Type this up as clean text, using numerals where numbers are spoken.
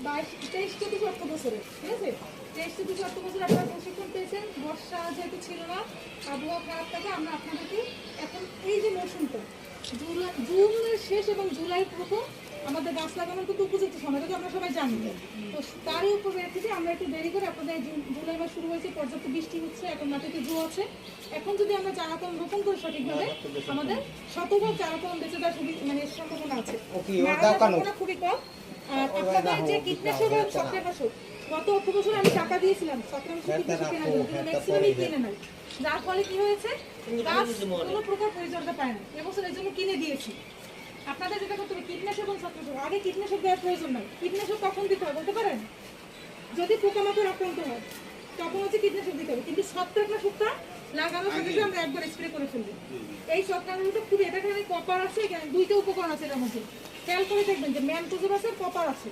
23-24 বছরে, ঠিক আছে? 23-24 বছর আপনারা প্রশিক্ষণ পেয়েছেন। বর্ষা যেহেতু ছিল না, আবহাওয়া খারাপ থাকে, আমরা আপনাদেরকে এখন এই যে মৌসুমটা জুনের শেষ এবং জুলাইয়ের প্রথম আমাদের গাছ লাগানোর কিন্তু উপযুক্ত সময়, এটা আমরা সবাই জানি। তো তারই উপরে থেকে আমরা একটু দেরি করে আপনাদের জুলাই মাস শুরু হয়েছে, পর্যাপ্ত বৃষ্টি হচ্ছে, এখন মাটিতে জো আছে। এখন যদি আমরা চারা কলম রোপণ করি সঠিকভাবে, আমাদের শতভাগ চারা কলম বেঁচে দেওয়ার মানে সম্ভাবনা আছে, খুবই কম। আর আপনাদের যে কীটনাশক এবং ছত্রাকনাশক, গত অর্থ বছর আমি টাকা দিয়েছিলাম ছত্রাকনাশক কীটনাশক কেনার জন্য, কিন্তু ম্যাক্সিমামই কিনে নাই, যার ফলে কি হয়েছে গাছ কোনো প্রকার পরিচর্যা পায় না। এবছর এই জন্য কিনে দিয়েছি। আপনাদের যেটা করতে হবে কীটনাশক এবং ছত্রাকনাশক, আগে কীটনাশক দেওয়ার প্রয়োজন নাই। কীটনাশক কখন দিতে হবে বলতে পারেন? যদি পোকামাকড় আক্রান্ত হয় তখন হচ্ছে কীটনাশক দিতে হবে, কিন্তু ছত্রাকনাশকটা লাগানোর সাথে সাথে আমরা একবার স্প্রে করে ফেলবো। এই ছত্রাকনাশকটা খুবই, এটা এখানে কপার আছে, এখানে দুইটা উপকরণ আছে এটার মধ্যে, খেয়াল করে দেখবেন যে ম্যানকোজেব আছে, কপার আছে।